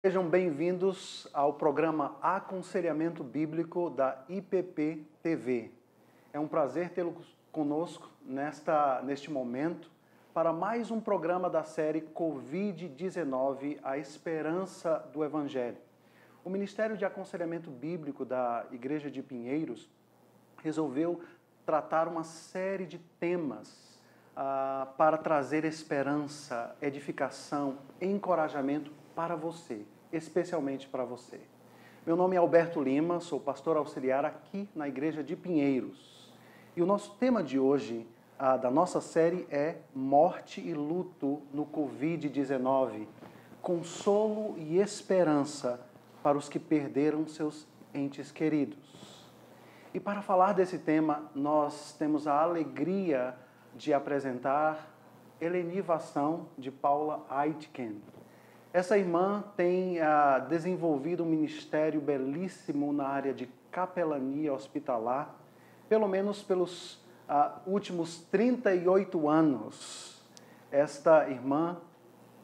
Sejam bem-vindos ao programa Aconselhamento Bíblico da IPP TV. É um prazer tê-los conosco neste momento para mais um programa da série Covid-19, a esperança do Evangelho. O Ministério de Aconselhamento Bíblico da Igreja de Pinheiros resolveu tratar uma série de temas para trazer esperança, edificação, encorajamento para você, especialmente para você. Meu nome é Alberto Lima, sou pastor auxiliar aqui na Igreja de Pinheiros. E o nosso tema de hoje, da nossa série, é Morte e Luto no Covid-19, consolo e esperança para os que perderam seus entes queridos. E para falar desse tema, nós temos a alegria de apresentar Eleni Vassão, de Paula Aitken. Essa irmã tem desenvolvido um ministério belíssimo na área de capelania hospitalar, pelo menos pelos últimos 38 anos. Esta irmã,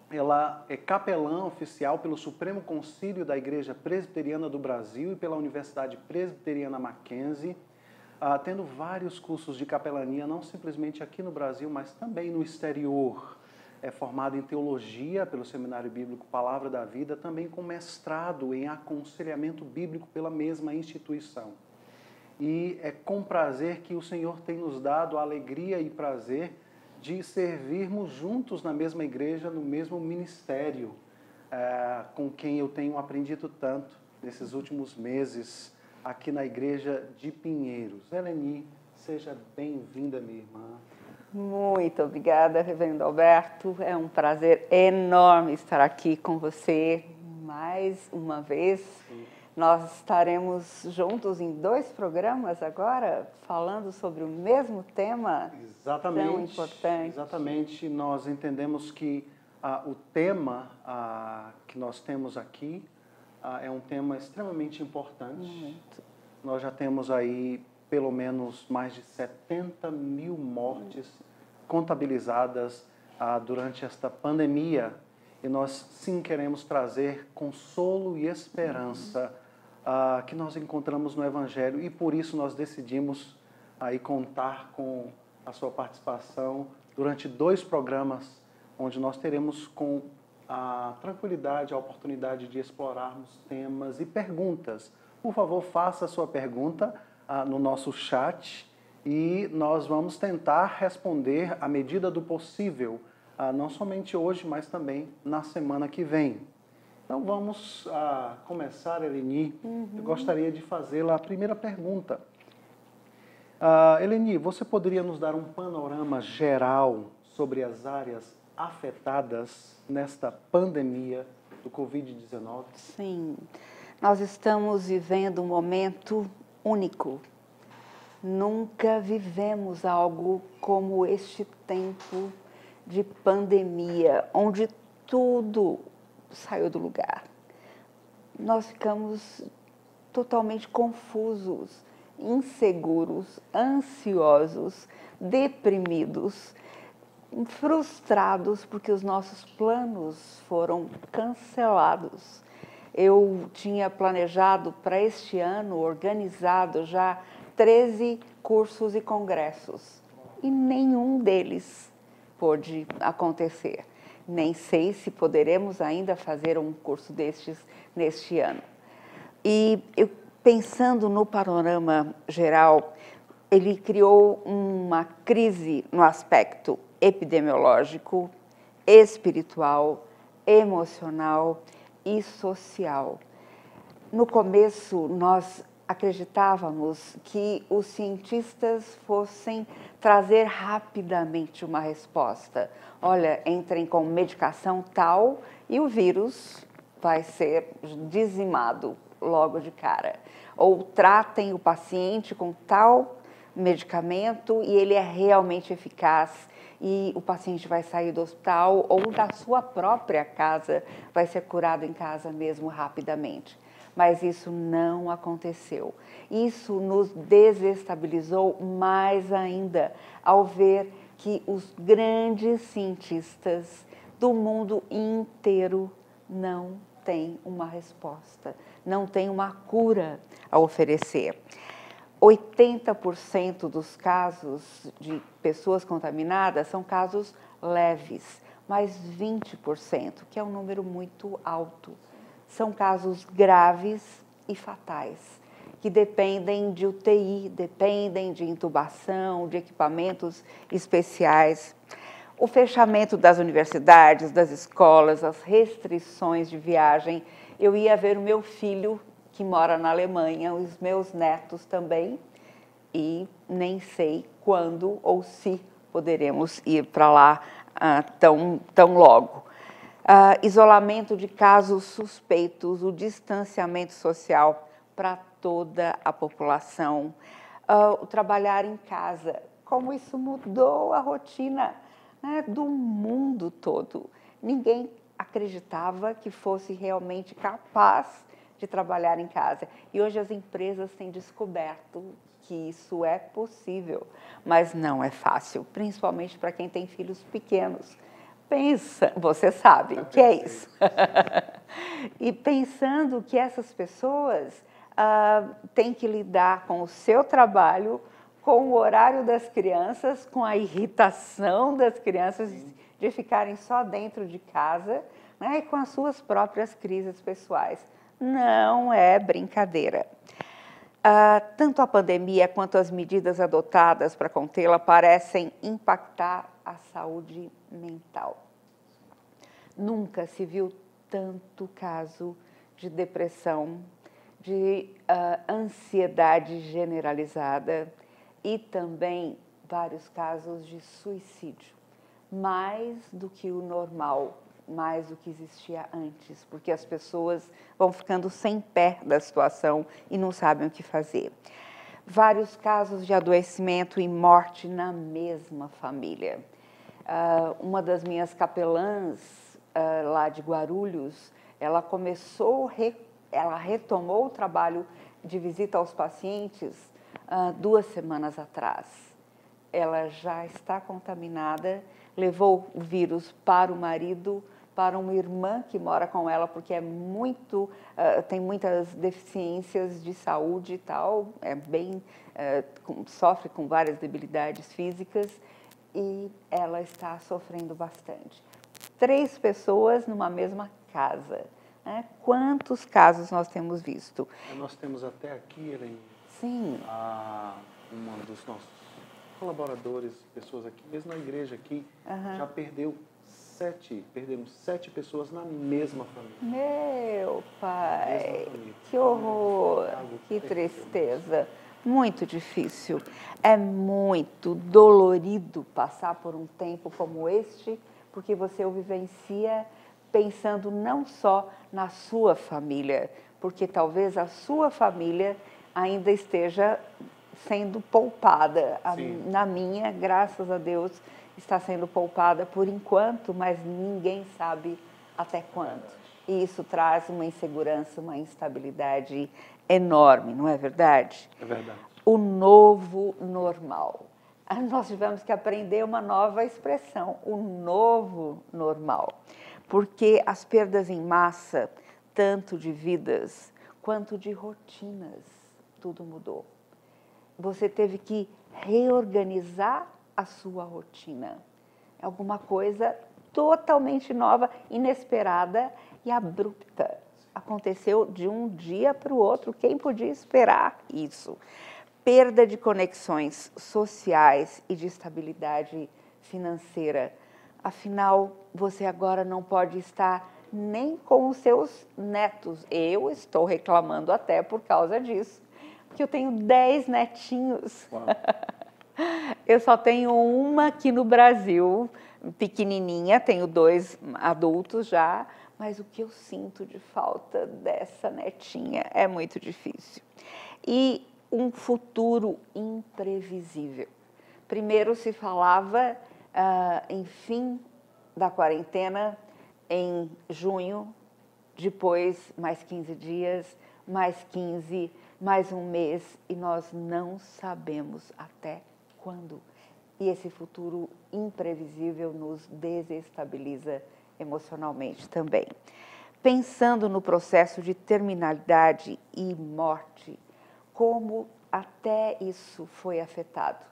ela é capelã oficial pelo Supremo Concílio da Igreja Presbiteriana do Brasil e pela Universidade Presbiteriana Mackenzie, tendo vários cursos de capelania, não simplesmente aqui no Brasil, mas também no exterior. É formada em teologia pelo Seminário Bíblico Palavra da Vida, também com mestrado em aconselhamento bíblico pela mesma instituição. E é com prazer que o Senhor tem nos dado a alegria e prazer de servirmos juntos na mesma igreja, no mesmo ministério, com quem eu tenho aprendido tanto nesses últimos meses aqui na Igreja de Pinheiros. Eleni, seja bem-vinda, minha irmã. Muito obrigada, Reverendo Alberto. É um prazer enorme estar aqui com você mais uma vez. Sim. Nós estaremos juntos em 2 programas agora, falando sobre o mesmo tema. Exatamente, tão importante. Exatamente. Nós entendemos que o tema que nós temos aqui é um tema extremamente importante. Muito. Nós já temos aí pelo menos mais de 70 mil mortes contabilizadas durante esta pandemia. E nós, sim, queremos trazer consolo e esperança que nós encontramos no Evangelho. E por isso nós decidimos aí contar com a sua participação durante 2 programas, onde nós teremos com a tranquilidade, a oportunidade de explorarmos temas e perguntas. Por favor, faça a sua pergunta no nosso chat e nós vamos tentar responder à medida do possível, não somente hoje, mas também na semana que vem. Então vamos começar, Eleni. Eu gostaria de fazê-la a primeira pergunta. Eleni, você poderia nos dar um panorama geral sobre as áreas afetadas nesta pandemia do Covid-19? Sim, nós estamos vivendo um momento único. Nunca vivemos algo como este tempo de pandemia, onde tudo saiu do lugar. Nós ficamos totalmente confusos, inseguros, ansiosos, deprimidos, frustrados porque os nossos planos foram cancelados. Eu tinha planejado para este ano, organizado já 13 cursos e congressos e nenhum deles pôde acontecer. Nem sei se poderemos ainda fazer um curso destes neste ano. E eu, pensando no panorama geral, ele criou uma crise no aspecto epidemiológico, espiritual, emocional e social. No começo, nós acreditávamos que os cientistas fossem trazer rapidamente uma resposta. Olha, entrem com medicação tal e o vírus vai ser dizimado logo de cara. Ou tratem o paciente com tal medicamento e ele é realmente eficaz e o paciente vai sair do hospital ou da sua própria casa, vai ser curado em casa mesmo rapidamente. Mas isso não aconteceu. Isso nos desestabilizou mais ainda ao ver que os grandes cientistas do mundo inteiro não tem uma resposta, não tem uma cura a oferecer. 80% dos casos de pessoas contaminadas são casos leves, mas 20%, que é um número muito alto, são casos graves e fatais, que dependem de UTI, dependem de intubação, de equipamentos especiais. O fechamento das universidades, das escolas, as restrições de viagem. Eu ia ver o meu filho, que mora na Alemanha, os meus netos também, e nem sei quando ou se poderemos ir para lá tão logo. Isolamento de casos suspeitos, o distanciamento social para toda a população, o trabalhar em casa, como isso mudou a rotina, né, do mundo todo. Ninguém acreditava que fosse realmente capaz de trabalhar em casa. E hoje as empresas têm descoberto que isso é possível, mas não é fácil, principalmente para quem tem filhos pequenos. Pensa, você sabe o que é isso. E pensando que essas pessoas têm que lidar com o seu trabalho, com o horário das crianças, com a irritação das crianças de ficarem só dentro de casa, né, e com as suas próprias crises pessoais. Não é brincadeira. Tanto a pandemia quanto as medidas adotadas para contê-la parecem impactar a saúde mental. Nunca se viu tanto caso de depressão, de ansiedade generalizada e também vários casos de suicídio, mais do que o normal, mais do que existia antes, porque as pessoas vão ficando sem pé da situação e não sabem o que fazer. Vários casos de adoecimento e morte na mesma família. Uma das minhas capelãs lá de Guarulhos, ela retomou o trabalho de visita aos pacientes 2 semanas atrás. Ela já está contaminada, levou o vírus para o marido, para uma irmã que mora com ela, porque tem muitas deficiências de saúde e tal, sofre com várias debilidades físicas e ela está sofrendo bastante. 3 pessoas numa mesma casa. Né? Quantos casos nós temos visto? Nós temos até aqui, Helene, sim, uma dos nossos colaboradores, pessoas aqui, mesmo na igreja aqui, já perderam 7 pessoas na mesma família. Meu pai, que horror, que tristeza. Muito difícil. É muito dolorido passar por um tempo como este, porque você o vivencia pensando não só na sua família, porque talvez a sua família ainda esteja sendo poupada. Na minha, graças a Deus, está sendo poupada por enquanto, mas ninguém sabe até quando. E isso traz uma insegurança, uma instabilidade enorme, não é verdade? É verdade. O novo normal. Nós tivemos que aprender uma nova expressão, o novo normal. Porque as perdas em massa, tanto de vidas quanto de rotinas, tudo mudou. Você teve que reorganizar a sua rotina. É alguma coisa totalmente nova, inesperada e abrupta. Aconteceu de um dia para o outro. Quem podia esperar isso? Perda de conexões sociais e de estabilidade financeira. Afinal, você agora não pode estar nem com os seus netos. Eu estou reclamando até por causa disso, porque eu tenho 10 netinhos. Eu só tenho uma aqui no Brasil, pequenininha, tenho 2 adultos já, mas o que eu sinto de falta dessa netinha é muito difícil. E um futuro imprevisível. Primeiro se falava em fim da quarentena em junho, depois mais 15 dias, mais 15, mais um mês, e nós não sabemos até quando. E esse futuro imprevisível nos desestabiliza emocionalmente também. pensando no processo de terminalidade e morte, como até isso foi afetado.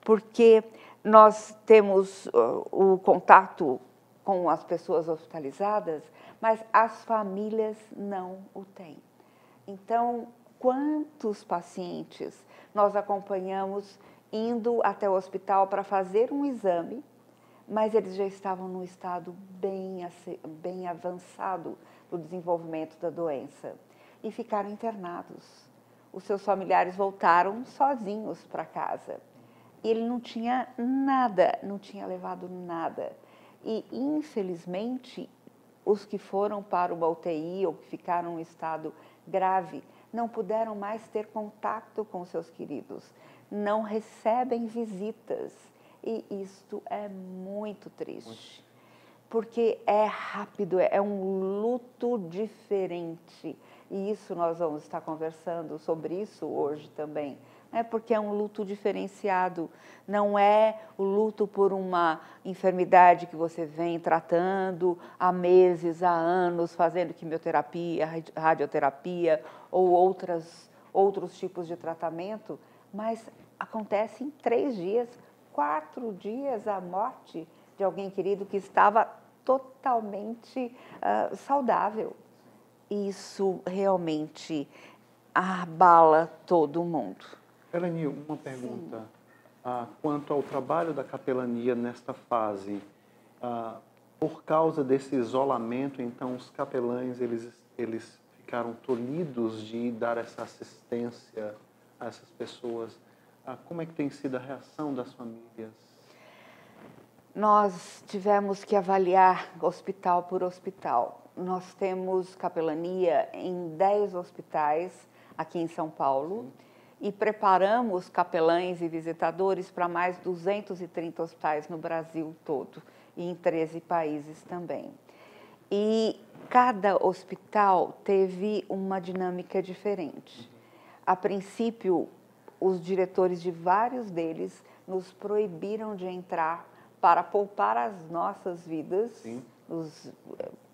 Porque nós temos o contato com as pessoas hospitalizadas, mas as famílias não o têm. Então, quantos pacientes nós acompanhamos indo até o hospital para fazer um exame, mas eles já estavam num estado bem avançado do desenvolvimento da doença e ficaram internados. Os seus familiares voltaram sozinhos para casa. Ele não tinha nada, não tinha levado nada. E, infelizmente, os que foram para uma UTI ou que ficaram em estado grave não puderam mais ter contato com seus queridos, não recebem visitas. E isto é muito triste, porque é rápido, é um luto diferente. E isso nós vamos estar conversando sobre isso hoje também. Porque é um luto diferenciado, não é o luto por uma enfermidade que você vem tratando há meses, há anos, fazendo quimioterapia, radioterapia ou outros tipos de tratamento, mas acontece em 3 dias, 4 dias a morte de alguém querido que estava totalmente saudável. Isso realmente abala todo mundo. Eleni, uma pergunta quanto ao trabalho da capelania nesta fase. Por causa desse isolamento, então, os capelães, eles ficaram tolhidos de dar essa assistência a essas pessoas. Como é que tem sido a reação das famílias? Nós tivemos que avaliar hospital por hospital. Nós temos capelania em 10 hospitais aqui em São Paulo. Sim. E preparamos capelães e visitadores para mais 230 hospitais no Brasil todo e em 13 países também. E cada hospital teve uma dinâmica diferente. A princípio, os diretores de vários deles nos proibiram de entrar para poupar as nossas vidas, Sim. Nos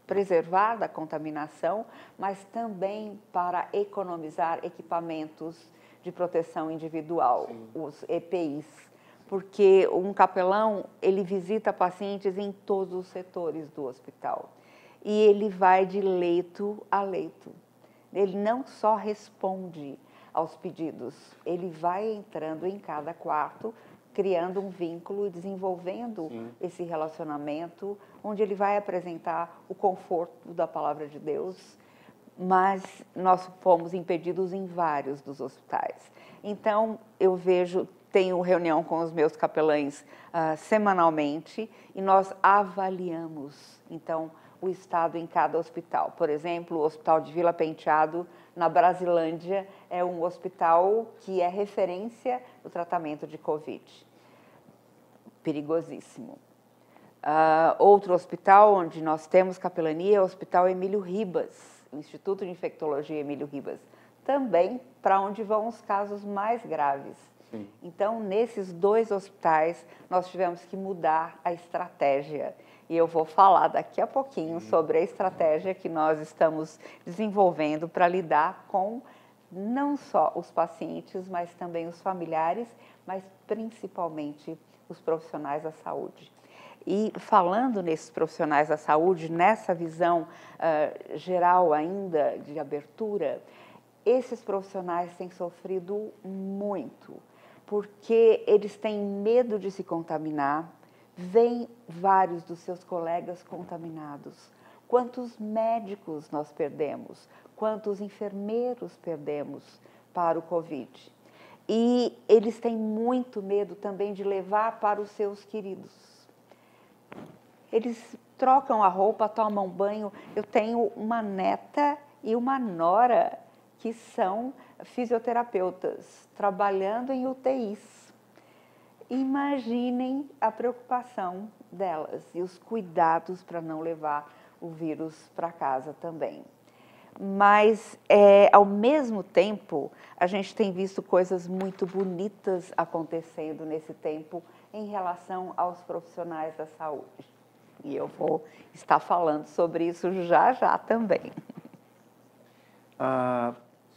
preservar da contaminação, mas também para economizar equipamentos de proteção individual, Sim. Os EPIs, porque um capelão, ele visita pacientes em todos os setores do hospital e ele vai de leito a leito. Ele não só responde aos pedidos, ele vai entrando em cada quarto, criando um vínculo e desenvolvendo Sim. Esse relacionamento, onde ele vai apresentar o conforto da palavra de Deus, mas nós fomos impedidos em vários dos hospitais. Então, eu tenho reunião com os meus capelães semanalmente e nós avaliamos, então, o estado em cada hospital. Por exemplo, o Hospital de Vila Penteado, na Brasilândia, é um hospital que é referência no tratamento de Covid. Perigosíssimo. Outro hospital onde nós temos capelania é o Hospital Emílio Ribas, o Instituto de Infectologia Emílio Ribas, também para onde vão os casos mais graves. Sim. Então, nesses 2 hospitais, nós tivemos que mudar a estratégia. E eu vou falar daqui a pouquinho sobre a estratégia que nós estamos desenvolvendo para lidar com não só os pacientes, mas também os familiares, mas principalmente os profissionais da saúde. E falando nesses profissionais da saúde, nessa visão geral ainda de abertura, esses profissionais têm sofrido muito, porque eles têm medo de se contaminar, veem vários dos seus colegas contaminados. Quantos médicos nós perdemos, quantos enfermeiros perdemos para o Covid. E eles têm muito medo também de levar para os seus queridos. Eles trocam a roupa, tomam banho. Eu tenho uma neta e uma nora que são fisioterapeutas, trabalhando em UTIs. Imaginem a preocupação delas e os cuidados para não levar o vírus para casa também. Mas, ao mesmo tempo, a gente tem visto coisas muito bonitas acontecendo nesse tempo em relação aos profissionais da saúde. E eu vou estar falando sobre isso já já também.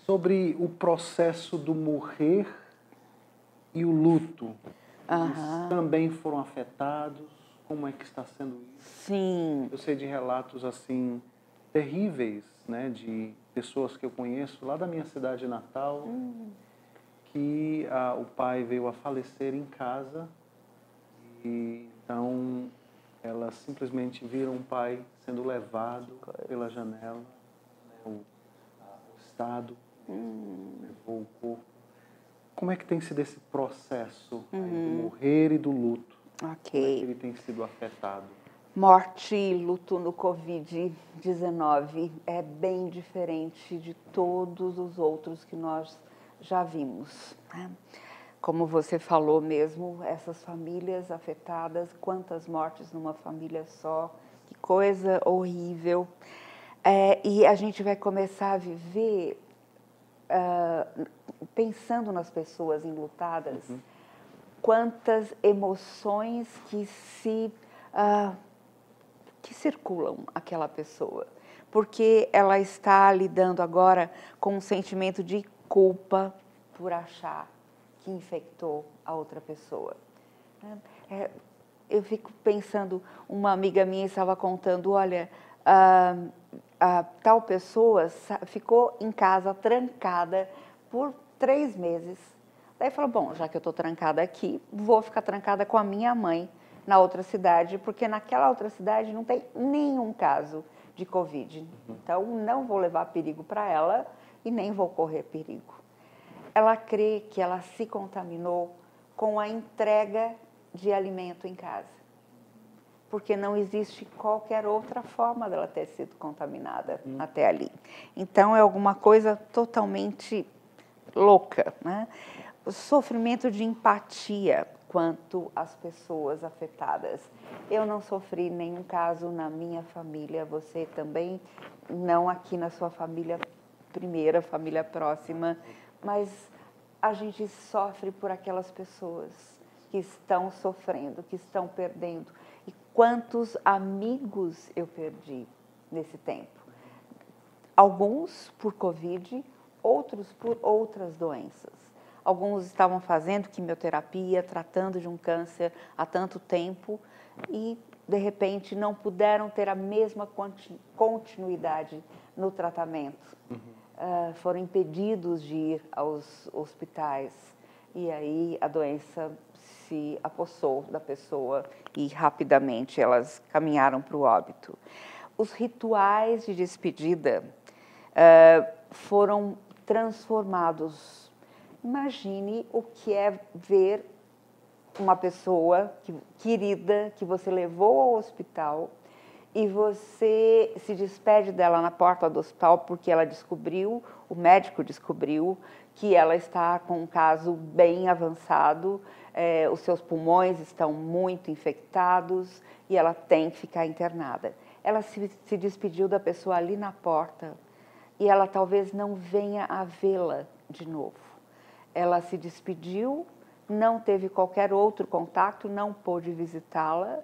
Sobre o processo do morrer e o luto, eles também foram afetados? Como é que está sendo isso? Sim. Eu sei de relatos assim terríveis, né, de pessoas que eu conheço lá da minha cidade natal, que o pai veio a falecer em casa e então elas simplesmente viram o pai sendo levado pela janela, né, o Estado levou o corpo. Como é que tem sido esse processo aí do morrer e do luto? Como é que ele tem sido afetado? Morte e luto no Covid-19 é bem diferente de todos os outros que nós já vimos, né? Como você falou mesmo, essas famílias afetadas, quantas mortes numa família só, que coisa horrível. E a gente vai começar a viver, pensando nas pessoas enlutadas, quantas emoções que circulam aquela pessoa, porque ela está lidando agora com um sentimento de culpa por achar que infectou a outra pessoa. Eu fico pensando, uma amiga minha estava contando, olha, tal pessoa ficou em casa trancada por 3 meses. Daí falou, bom, já que eu estou trancada aqui, vou ficar trancada com a minha mãe na outra cidade, porque naquela outra cidade não tem nenhum caso de Covid. Então, não vou levar perigo para ela e nem vou correr perigo. Ela crê que ela se contaminou com a entrega de alimento em casa, porque não existe qualquer outra forma dela ter sido contaminada até ali. Então, é alguma coisa totalmente louca, né? O sofrimento de empatia quanto às pessoas afetadas. Eu não sofri nenhum caso na minha família, você também não aqui na sua família primeira, família próxima, mas a gente sofre por aquelas pessoas que estão sofrendo, que estão perdendo. E quantos amigos eu perdi nesse tempo? Alguns por Covid, outros por outras doenças. Alguns estavam fazendo quimioterapia, tratando de um câncer há tanto tempo e, de repente, não puderam ter a mesma continuidade no tratamento. Foram impedidos de ir aos hospitais e aí a doença se apossou da pessoa e rapidamente elas caminharam para o óbito. Os rituais de despedida foram transformados. Imagine o que é ver uma pessoa querida que você levou ao hospital e você se despede dela na porta do hospital porque ela descobriu, o médico descobriu que ela está com um caso bem avançado, os seus pulmões estão muito infectados e ela tem que ficar internada. Ela se despediu da pessoa ali na porta e ela talvez não venha a vê-la de novo. Ela se despediu, não teve qualquer outro contato, não pôde visitá-la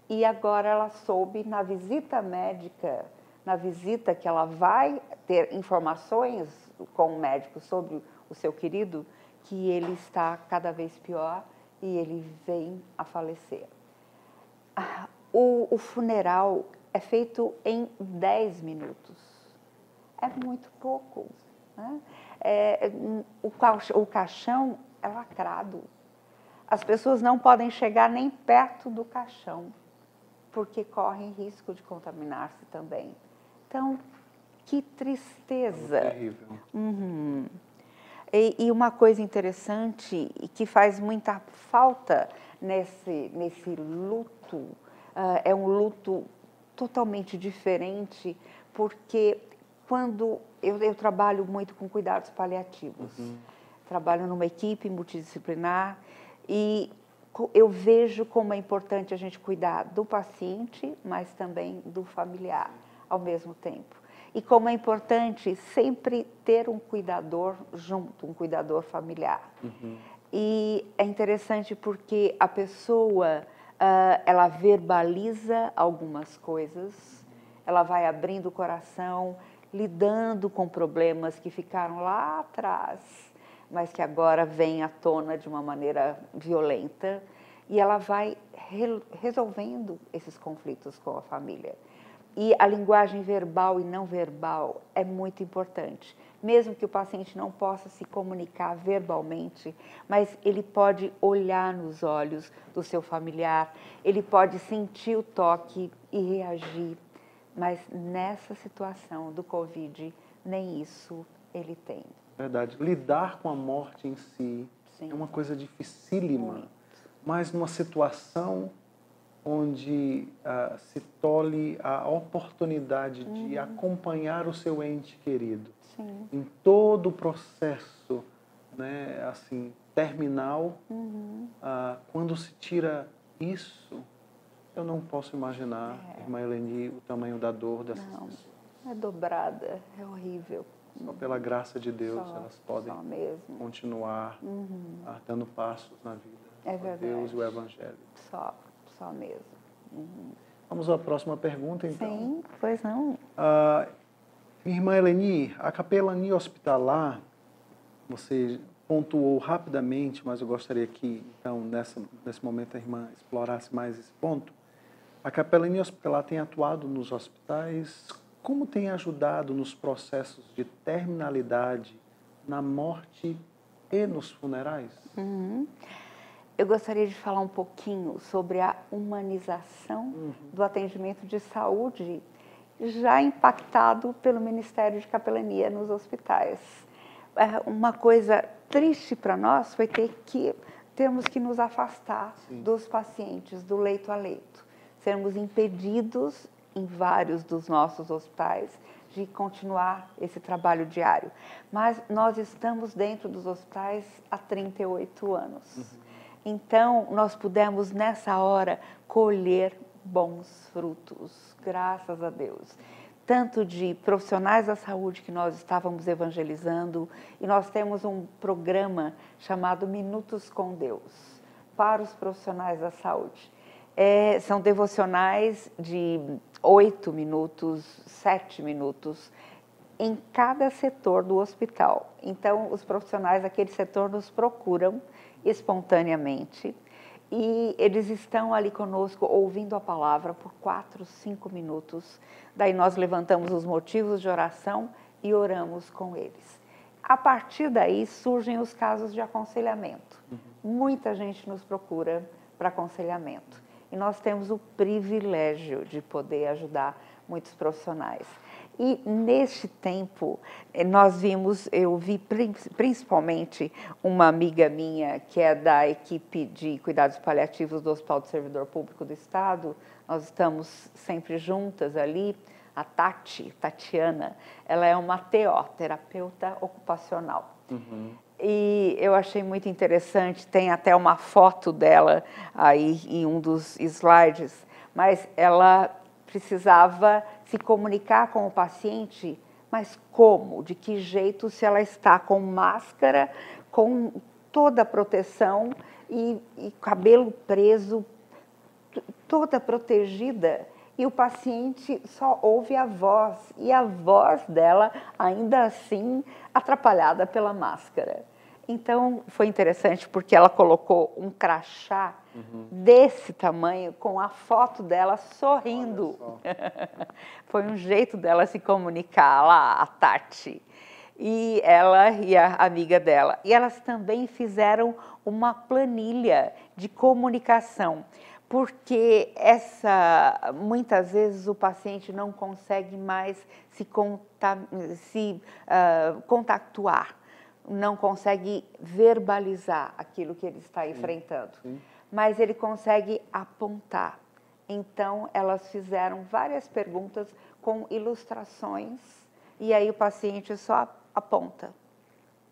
e agora ela soube na visita médica, na visita que ela vai ter informações com o médico sobre o seu querido, que ele está cada vez pior e ele vem a falecer. O funeral é feito em 10 minutos. É muito pouco, né? O caixão é lacrado. As pessoas não podem chegar nem perto do caixão, porque correm risco de contaminar-se também. Então, que tristeza. É terrível. E uma coisa interessante e que faz muita falta nesse luto, é um luto totalmente diferente, porque quando eu trabalho muito com cuidados paliativos, trabalho numa equipe multidisciplinar e eu vejo como é importante a gente cuidar do paciente, mas também do familiar ao mesmo tempo. E como é importante sempre ter um cuidador junto, um cuidador familiar. E é interessante porque a pessoa ela verbaliza algumas coisas, ela vai abrindo o coração, lidando com problemas que ficaram lá atrás, mas que agora vêm à tona de uma maneira violenta, e ela vai resolvendo esses conflitos com a família. E a linguagem verbal e não verbal é muito importante. Mesmo que o paciente não possa se comunicar verbalmente, mas ele pode olhar nos olhos do seu familiar, ele pode sentir o toque e reagir. Mas nessa situação do Covid, nem isso ele tem. Verdade. Lidar com a morte em si é uma coisa dificílima, mas numa situação onde se tolhe a oportunidade de acompanhar o seu ente querido. Sim. Em todo o processo, né, assim, terminal, quando se tira isso, eu não posso imaginar, irmã Eleni, o tamanho da dor dessas pessoas. É dobrada, é horrível. Só pela graça de Deus elas podem continuar dando passos na vida. É verdade. Deus e o Evangelho. Só mesmo. Vamos à próxima pergunta, então. Sim, pois não. Irmã Eleni, a capelania hospitalar, você pontuou rapidamente, mas eu gostaria que, então, nesse momento, a irmã explorasse mais esse ponto. A capelania hospitalar tem atuado nos hospitais. Como tem ajudado nos processos de terminalidade, na morte e nos funerais? Eu gostaria de falar um pouquinho sobre a humanização do atendimento de saúde, já impactado pelo Ministério de Capelania nos hospitais. Uma coisa triste para nós foi termos que nos afastar dos pacientes, do leito a leito. Sermos impedidos em vários dos nossos hospitais de continuar esse trabalho diário. Mas nós estamos dentro dos hospitais há 38 anos. Então, nós pudemos, nessa hora, colher bons frutos, graças a Deus. Tanto de profissionais da saúde que nós estávamos evangelizando, e nós temos um programa chamado Minutos com Deus, para os profissionais da saúde. São devocionais de 8 minutos, 7 minutos, em cada setor do hospital. Então, os profissionais daquele setor nos procuram espontaneamente e eles estão ali conosco ouvindo a palavra por 4, 5 minutos. Daí nós levantamos os motivos de oração e oramos com eles. A partir daí surgem os casos de aconselhamento. Muita gente nos procura para aconselhamento e nós temos o privilégio de poder ajudar muitos profissionais. E neste tempo, eu vi principalmente uma amiga minha, que é da equipe de cuidados paliativos do Hospital do Servidor Público do Estado, nós estamos sempre juntas ali, a Tatiana, ela é uma TO, terapeuta ocupacional. E eu achei muito interessante, tem até uma foto dela aí em um dos slides, mas ela precisava se comunicar com o paciente, mas como? De que jeito, se ela está com máscara, com toda a proteção e cabelo preso, toda protegida, e o paciente só ouve a voz, e a voz dela, ainda assim, atrapalhada pela máscara. Então, foi interessante porque ela colocou um crachá desse tamanho com a foto dela sorrindo. Foi um jeito dela se comunicar lá, a Tati. E ela e a amiga dela. E elas também fizeram uma planilha de comunicação, porque muitas vezes o paciente não consegue mais se contactuar, não consegue verbalizar aquilo que ele está enfrentando, mas ele consegue apontar. Então, elas fizeram várias perguntas com ilustrações e aí o paciente só aponta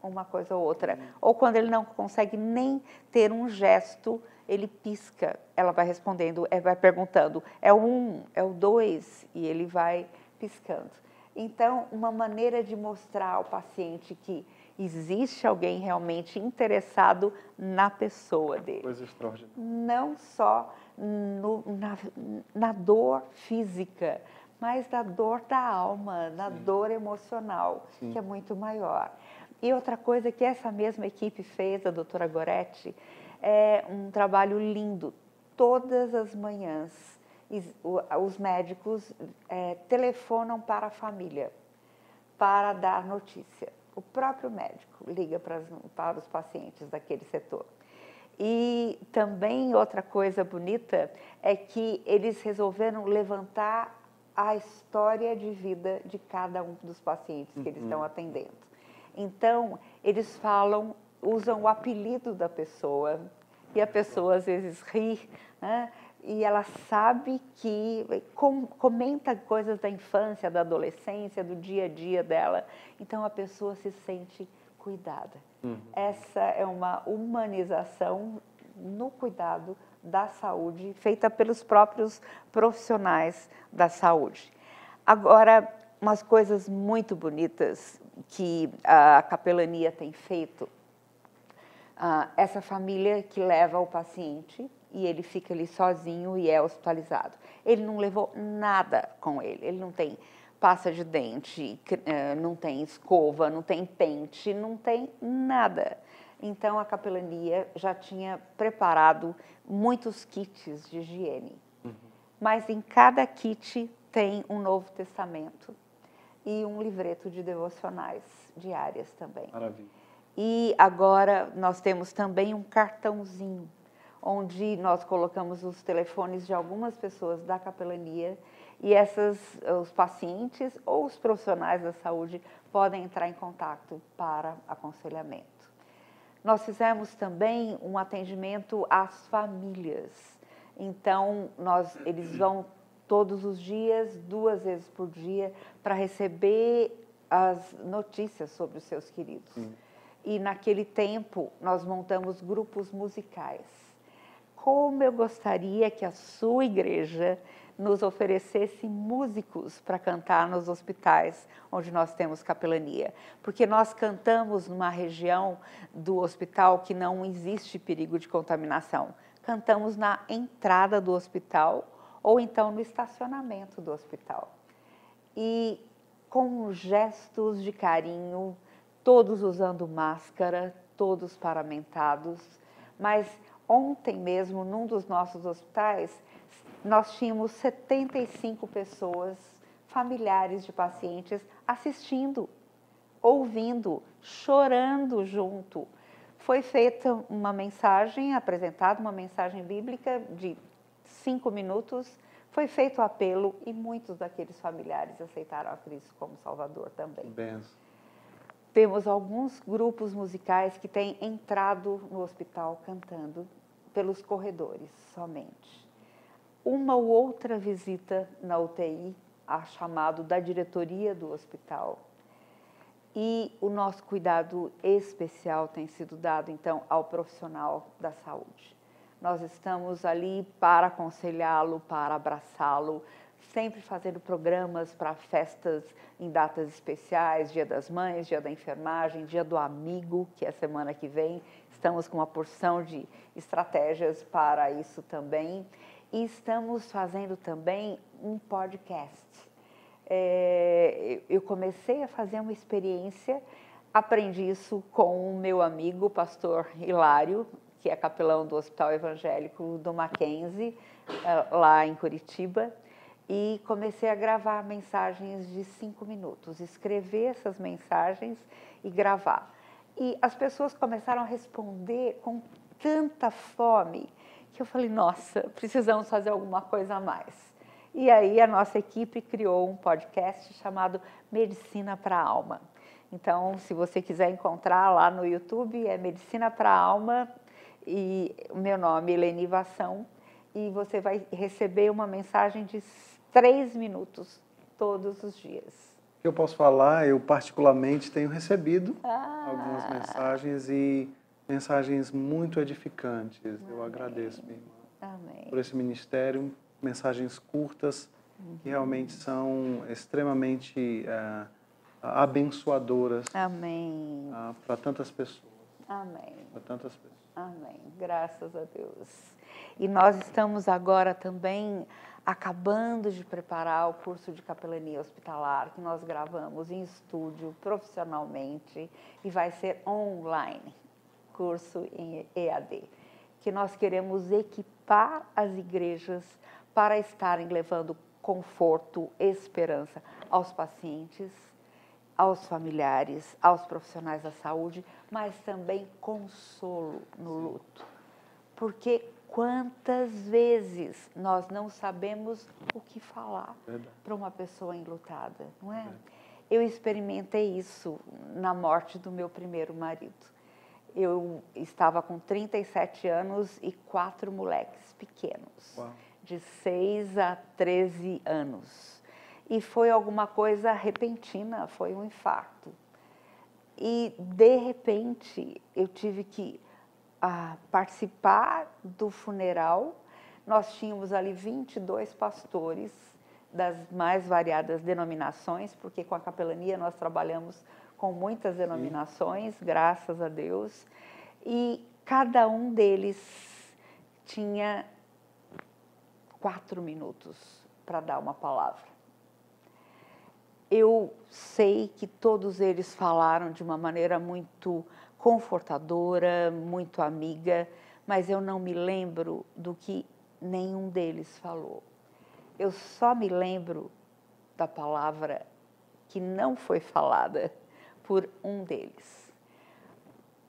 uma coisa ou outra. Ou quando ele não consegue nem ter um gesto, ele pisca. Ela vai respondendo, vai perguntando, é o 1, é o 2, e ele vai piscando. Então, uma maneira de mostrar ao paciente que existe alguém realmente interessado na pessoa dele. Coisa extraordinária. Não só na dor física, mas na dor da alma, na dor emocional, que é muito maior. E outra coisa que essa mesma equipe fez, a doutora Goretti, é um trabalho lindo. Todas as manhãs, os médicos telefonam para a família para dar notícia. O próprio médico liga para os pacientes daquele setor. E também outra coisa bonita é que eles resolveram levantar a história de vida de cada um dos pacientes que eles estão atendendo. Então, eles usam o apelido da pessoa, e a pessoa às vezes ri, né? E ela sabe que comenta coisas da infância, da adolescência, do dia a dia dela. Então, a pessoa se sente cuidada. Essa é uma humanização no cuidado da saúde, feita pelos próprios profissionais da saúde. Agora, umas coisas muito bonitas que a capelania tem feito, essa família que leva o paciente e ele fica ali sozinho e é hospitalizado. Ele não levou nada com ele, ele não tem pasta de dente, não tem escova, não tem pente, não tem nada. Então, a capelania já tinha preparado muitos kits de higiene. Mas em cada kit tem um Novo Testamento e um livreto de devocionais diárias também. Maravilha. E agora nós temos também um cartãozinho, onde nós colocamos os telefones de algumas pessoas da capelania e os pacientes ou os profissionais da saúde podem entrar em contato para aconselhamento. Nós fizemos também um atendimento às famílias. Então, eles vão todos os dias, 2 vezes por dia, para receber as notícias sobre os seus queridos. E naquele tempo, nós montamos grupos musicais. Como eu gostaria que a sua igreja nos oferecesse músicos para cantar nos hospitais onde nós temos capelania. Porque nós cantamos numa região do hospital que não existe perigo de contaminação. Cantamos na entrada do hospital ou então no estacionamento do hospital. E com gestos de carinho, todos usando máscara, todos paramentados, mas ontem mesmo, num dos nossos hospitais, nós tínhamos 75 pessoas, familiares de pacientes, assistindo, ouvindo, chorando junto. Foi feita uma mensagem, apresentada uma mensagem bíblica de 5 minutos, foi feito o apelo e muitos daqueles familiares aceitaram a Cristo como Salvador também. Benção. Temos alguns grupos musicais que têm entrado no hospital cantando pelos corredores somente. Uma ou outra visita na UTI, a chamado da diretoria do hospital. E o nosso cuidado especial tem sido dado, então, ao profissional da saúde. Nós estamos ali para aconselhá-lo, para abraçá-lo, sempre fazendo programas para festas em datas especiais, Dia das Mães, Dia da Enfermagem, Dia do Amigo, que é a semana que vem. Estamos com uma porção de estratégias para isso também. E estamos fazendo também um podcast. Eu comecei a fazer uma experiência, aprendi isso com o meu amigo, o pastor Hilário, que é capelão do Hospital Evangélico do Mackenzie, lá em Curitiba, e comecei a gravar mensagens de 5 minutos, escrever essas mensagens e gravar. E as pessoas começaram a responder com tanta fome, que eu falei, nossa, precisamos fazer alguma coisa a mais. E aí a nossa equipe criou um podcast chamado Medicina para a Alma. Então, se você quiser encontrar lá no YouTube, é Medicina para a Alma, e o meu nome é Eleni Vassão, e você vai receber uma mensagem de 3 minutos todos os dias. O que eu posso falar, eu particularmente tenho recebido algumas mensagens e mensagens muito edificantes. Eu agradeço, minha irmã, por esse ministério, mensagens curtas que realmente são extremamente abençoadoras. Amém. Para tantas pessoas. Amém. Para tantas pessoas. Amém. Graças a Deus. E nós estamos agora também acabando de preparar o curso de capelania hospitalar, que nós gravamos em estúdio, profissionalmente, e vai ser online, curso em EAD, que nós queremos equipar as igrejas para estarem levando conforto, esperança aos pacientes, aos familiares, aos profissionais da saúde, mas também consolo no luto. Porque quantas vezes nós não sabemos o que falar para uma pessoa enlutada, não é? Eu experimentei isso na morte do meu primeiro marido. Eu estava com 37 anos e 4 moleques pequenos, de 6 a 13 anos. E foi alguma coisa repentina, foi um infarto. E, de repente, eu tive que participar do funeral. Nós tínhamos ali 22 pastores das mais variadas denominações, porque com a capelania nós trabalhamos com muitas denominações, graças a Deus. E cada um deles tinha 4 minutos para dar uma palavra. Eu sei que todos eles falaram de uma maneira muito confortadora, muito amiga, mas eu não me lembro do que nenhum deles falou. Eu só me lembro da palavra que não foi falada por um deles.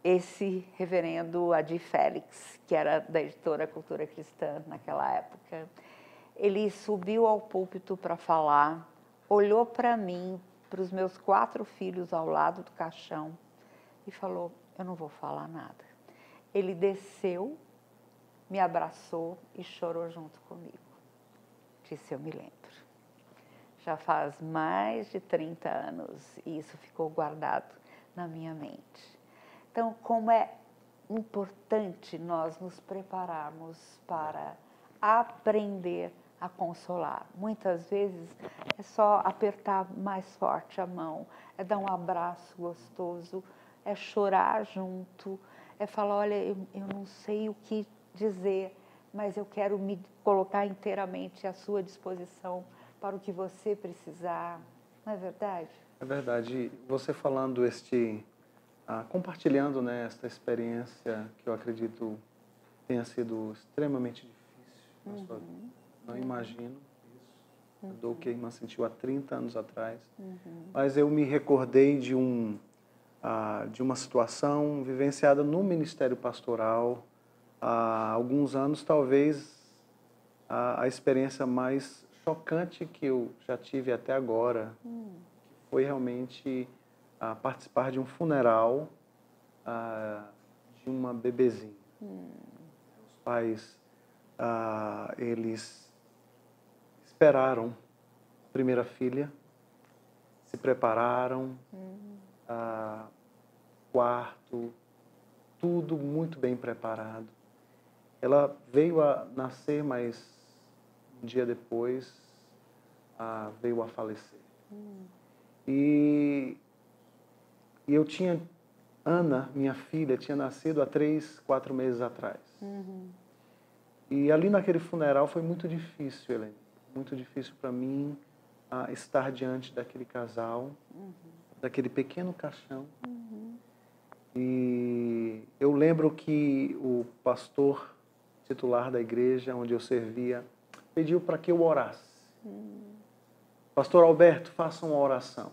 Esse reverendo Adi Félix, que era da editora Cultura Cristã naquela época, ele subiu ao púlpito para falar, olhou para mim, para os meus 4 filhos ao lado do caixão e falou, eu não vou falar nada. Ele desceu, me abraçou e chorou junto comigo. Disse, eu me lembro. Já faz mais de 30 anos e isso ficou guardado na minha mente. Então, como é importante nós nos prepararmos para aprender a consolar. Muitas vezes é só apertar mais forte a mão, é dar um abraço gostoso, é chorar junto, é falar, olha, eu não sei o que dizer, mas eu quero me colocar inteiramente à sua disposição para o que você precisar. Não é verdade? É verdade. Você falando compartilhando, né, esta experiência que eu acredito tenha sido extremamente difícil na sua vida. Não imagino isso, a dor que a irmã sentiu há 30 anos atrás. Mas eu me recordei de uma situação vivenciada no Ministério Pastoral há alguns anos, talvez a experiência mais chocante que eu já tive até agora, foi realmente participar de um funeral de uma bebezinha. Os pais, eles esperaram a primeira filha, se prepararam, quarto, tudo muito bem preparado. Ela veio a nascer, mas um dia depois veio a falecer. E eu tinha, Ana, minha filha, tinha nascido há 3, 4 meses atrás. E ali naquele funeral foi muito difícil, Helene. Muito difícil para mim estar diante daquele casal, daquele pequeno caixão. E eu lembro que o pastor titular da igreja onde eu servia pediu para que eu orasse. Pastor Alberto, faça uma oração.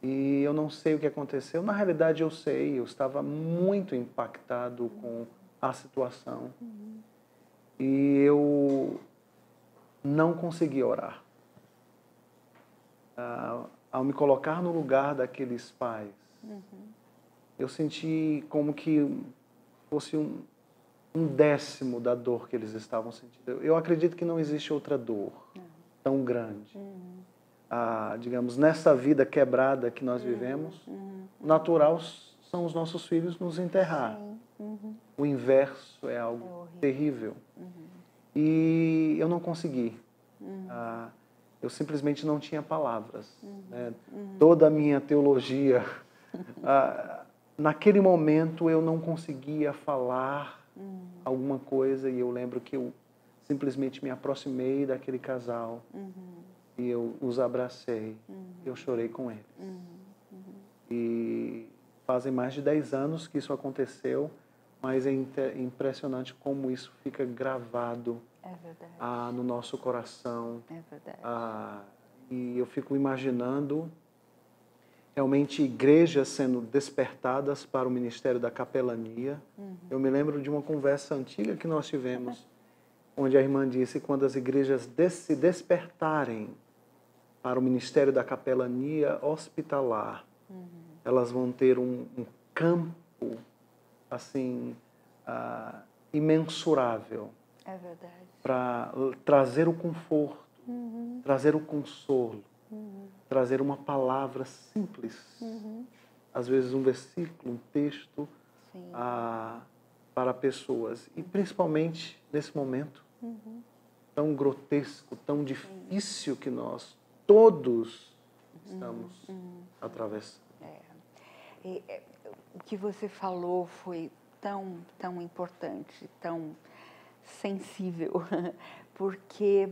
E eu não sei o que aconteceu. Na realidade eu sei, eu estava muito impactado com a situação. E eu não consegui orar. Ao me colocar no lugar daqueles pais, eu senti como que fosse um décimo da dor que eles estavam sentindo. Eu acredito que não existe outra dor tão grande. Digamos, nessa vida quebrada que nós vivemos, natural são os nossos filhos nos enterrar. O inverso é algo terrível. E eu não consegui. eu simplesmente não tinha palavras. Né? Toda a minha teologia, naquele momento eu não conseguia falar alguma coisa, e eu lembro que eu simplesmente me aproximei daquele casal e eu os abracei, eu chorei com eles. E fazem mais de 10 anos que isso aconteceu, mas é impressionante como isso fica gravado no nosso coração. É verdade. E eu fico imaginando realmente igrejas sendo despertadas para o ministério da capelania. Eu me lembro de uma conversa antiga que nós tivemos, onde a irmã disse que quando as igrejas se despertarem para o ministério da capelania hospitalar, elas vão ter um campo assim imensurável para trazer o conforto, trazer o consolo, trazer uma palavra simples, às vezes um versículo, um texto para pessoas, e principalmente nesse momento tão grotesco, tão difícil que nós todos estamos atravessando. O que você falou foi tão importante, tão sensível, porque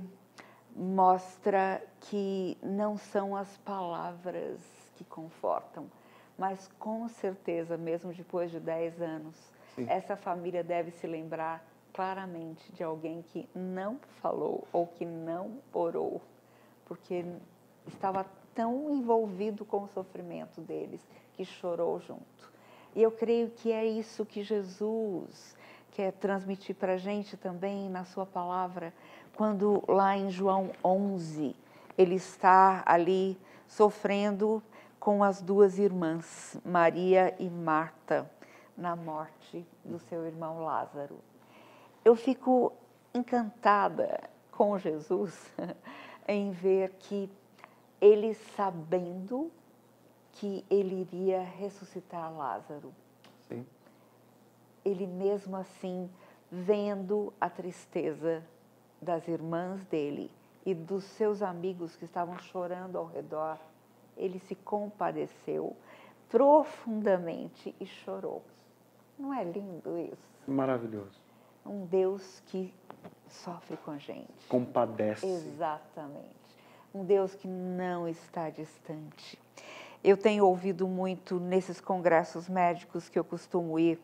mostra que não são as palavras que confortam, mas com certeza, mesmo depois de 10 anos, essa família deve se lembrar claramente de alguém que não falou ou que não orou, porque estava tão envolvido com o sofrimento deles que chorou junto. E eu creio que é isso que Jesus quer transmitir para a gente também na sua palavra, quando lá em João 11, ele está ali sofrendo com as duas irmãs, Maria e Marta, na morte do seu irmão Lázaro. Eu fico encantada com Jesus em ver que ele, sabendo que ele iria ressuscitar Lázaro, ele mesmo assim, vendo a tristeza das irmãs dele e dos seus amigos que estavam chorando ao redor, ele se compadeceu profundamente e chorou. Não é lindo isso? Maravilhoso. Um Deus que sofre com a gente. Compadece. Exatamente. Um Deus que não está distante. Eu tenho ouvido muito nesses congressos médicos que eu costumo ir,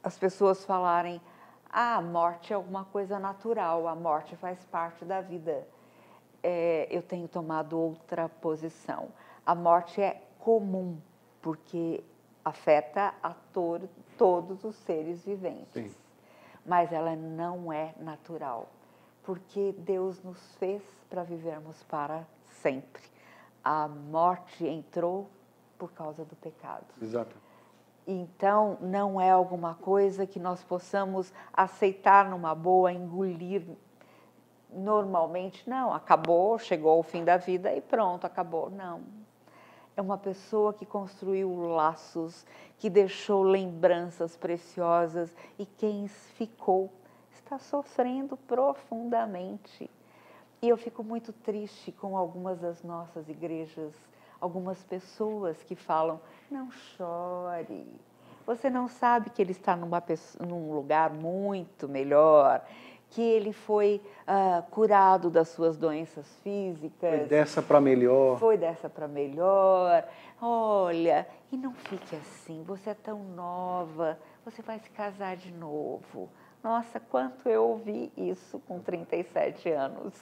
as pessoas falarem: a morte é alguma coisa natural, a morte faz parte da vida. Eu tenho tomado outra posição. A morte é comum, porque afeta a todos os seres viventes. Mas ela não é natural, porque Deus nos fez para vivermos para sempre. A morte entrou por causa do pecado. Exato. Então, não é alguma coisa que nós possamos aceitar numa boa, engolir normalmente. Não, acabou, chegou ao fim da vida e pronto, acabou. Não. É uma pessoa que construiu laços, que deixou lembranças preciosas, e quem ficou está sofrendo profundamente. E eu fico muito triste com algumas das nossas igrejas, algumas pessoas que falam: não chore, você não sabe que ele está num lugar muito melhor, que ele foi curado das suas doenças físicas. Foi dessa para melhor. Foi dessa para melhor. Olha, e não fique assim, você é tão nova, você vai se casar de novo. Nossa, quanto eu ouvi isso com 37 anos.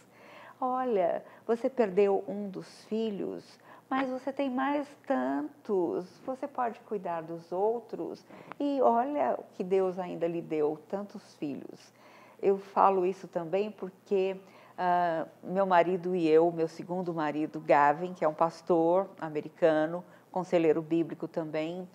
Olha, você perdeu um dos filhos, mas você tem mais tantos. Você pode cuidar dos outros. E olha o que Deus ainda lhe deu, tantos filhos. Eu falo isso também porque meu marido e eu, meu segundo marido, Gavin, que é um pastor americano, conselheiro bíblico também,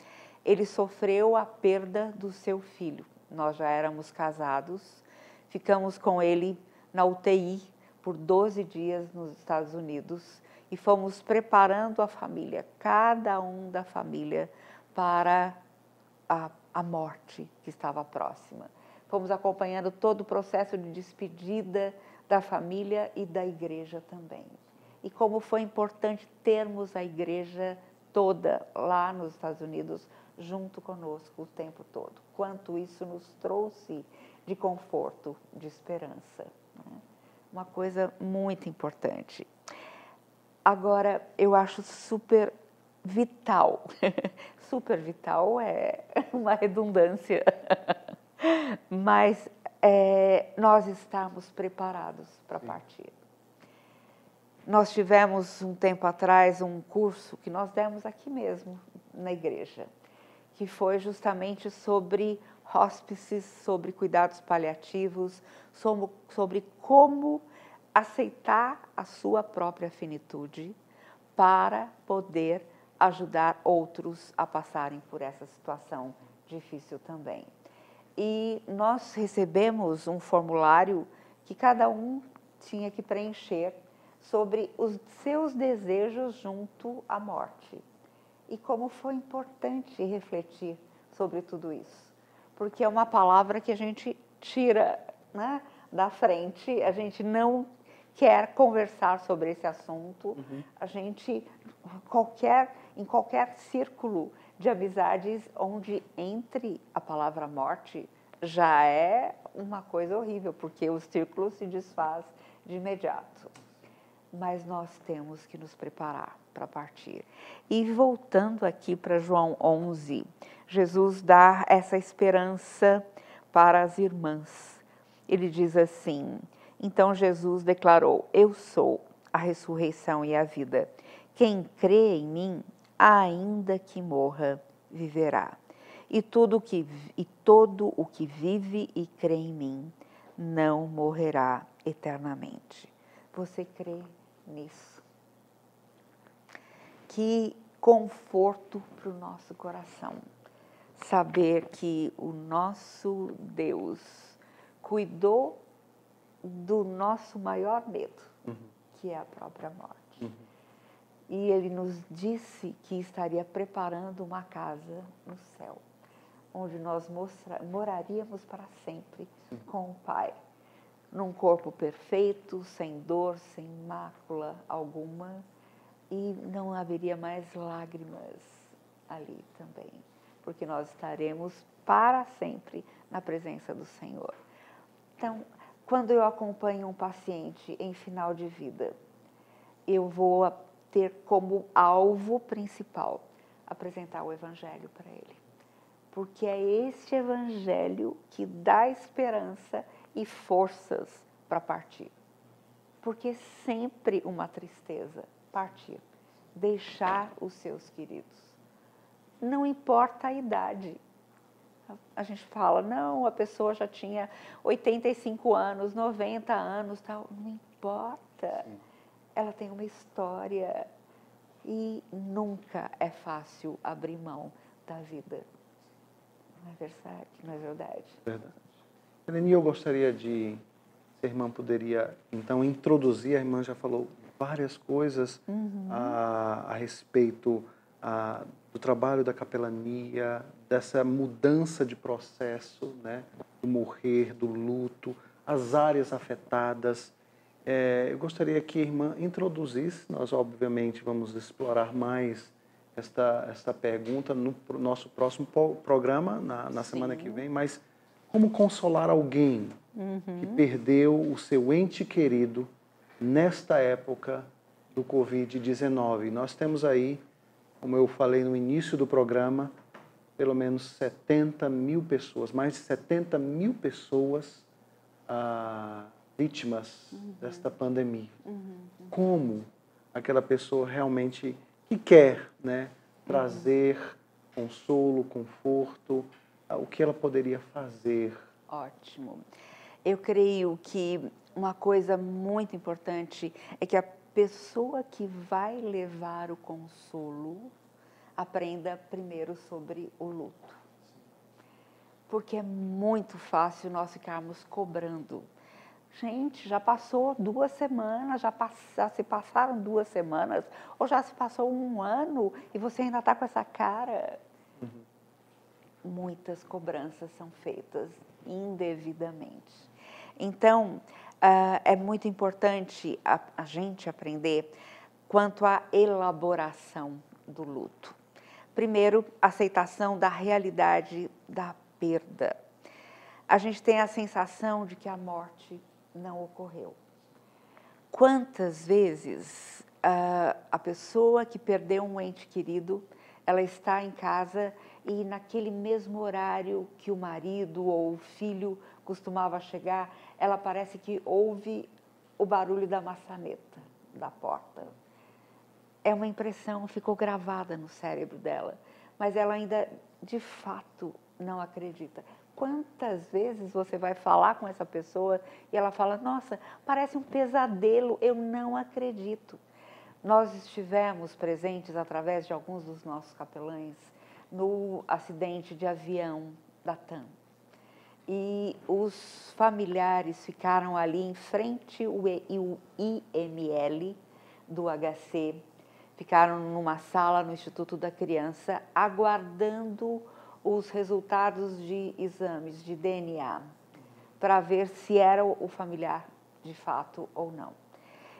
ele sofreu a perda do seu filho. Nós já éramos casados, ficamos com ele na UTI por 12 dias nos Estados Unidos e fomos preparando a família, cada um da família, para a morte que estava próxima. Fomos acompanhando todo o processo de despedida da família e da igreja também. E como foi importante termos a igreja toda lá nos Estados Unidos junto conosco o tempo todo. Quanto isso nos trouxe de conforto, de esperança, né? Uma coisa muito importante. Agora, eu acho super vital, super vital é uma redundância, mas nós estamos preparados para partir. Nós tivemos um tempo atrás um curso que nós demos aqui mesmo na igreja, que foi justamente sobre hóspices, sobre cuidados paliativos, sobre como aceitar a sua própria finitude para poder ajudar outros a passarem por essa situação difícil também. E nós recebemos um formulário que cada um tinha que preencher sobre os seus desejos junto à morte. E como foi importante refletir sobre tudo isso. Porque é uma palavra que a gente tira, né, da frente, a gente não quer conversar sobre esse assunto, a gente, em qualquer círculo de amizades onde entre a palavra morte, já é uma coisa horrível, porque o círculo se desfaz de imediato. Mas nós temos que nos preparar para partir. E voltando aqui para João 11, Jesus dá essa esperança para as irmãs. Ele diz assim: então Jesus declarou: eu sou a ressurreição e a vida. Quem crê em mim, ainda que morra, viverá. E todo o que vive e crê em mim não morrerá eternamente. Você crê nisso? Que conforto para o nosso coração. Saber que o nosso Deus cuidou do nosso maior medo, que é a própria morte. E Ele nos disse que estaria preparando uma casa no céu, onde nós moraríamos para sempre com o Pai, num corpo perfeito, sem dor, sem mácula alguma, e não haveria mais lágrimas ali também, porque nós estaremos para sempre na presença do Senhor. Então, quando eu acompanho um paciente em final de vida, eu vou ter como alvo principal apresentar o Evangelho para ele. Porque é este Evangelho que dá esperança e forças para partir. Porque é sempre uma tristeza partir, deixar os seus queridos. Não importa a idade. A gente fala, não, a pessoa já tinha 85 anos, 90 anos, tal. Não importa. Ela tem uma história e nunca é fácil abrir mão da vida. Não é verdade? Verdade. Helene, eu gostaria de, se a irmã poderia, então, introduzir, a irmã já falou várias coisas a respeito do trabalho da capelania, dessa mudança de processo, né, do morrer, do luto, as áreas afetadas. Eu gostaria que a irmã introduzisse, nós obviamente vamos explorar mais esta pergunta no nosso próximo programa, na semana que vem, mas como consolar alguém que perdeu o seu ente querido nesta época do Covid-19? Nós temos aí, como eu falei no início do programa, pelo menos 70 mil pessoas, mais de 70 mil pessoas vítimas desta pandemia. Como aquela pessoa realmente que quer, né, trazer consolo, conforto, o que ela poderia fazer? Ótimo. Eu creio que uma coisa muito importante é que a pessoa que vai levar o consolo aprenda primeiro sobre o luto. Porque é muito fácil nós ficarmos cobrando. Gente, já passou 2 semanas, já se passaram 2 semanas, ou já se passou 1 ano e você ainda está com essa cara. Muitas cobranças são feitas indevidamente. Então, é muito importante a gente aprender quanto à elaboração do luto. Primeiro, aceitação da realidade da perda. A gente tem a sensação de que a morte não ocorreu. Quantas vezes a pessoa que perdeu um ente querido, ela está em casa e naquele mesmo horário que o marido ou o filho costumava chegar, ela parece que ouve o barulho da maçaneta da porta. É uma impressão, ficou gravada no cérebro dela, mas ela ainda, de fato, não acredita. Quantas vezes você vai falar com essa pessoa e ela fala, nossa, parece um pesadelo, eu não acredito. Nós estivemos presentes, através de alguns dos nossos capelães, no acidente de avião da TAM. E os familiares ficaram ali em frente ao IML do HC, ficaram numa sala no Instituto da Criança, aguardando os resultados de exames de DNA, para ver se era o familiar de fato ou não.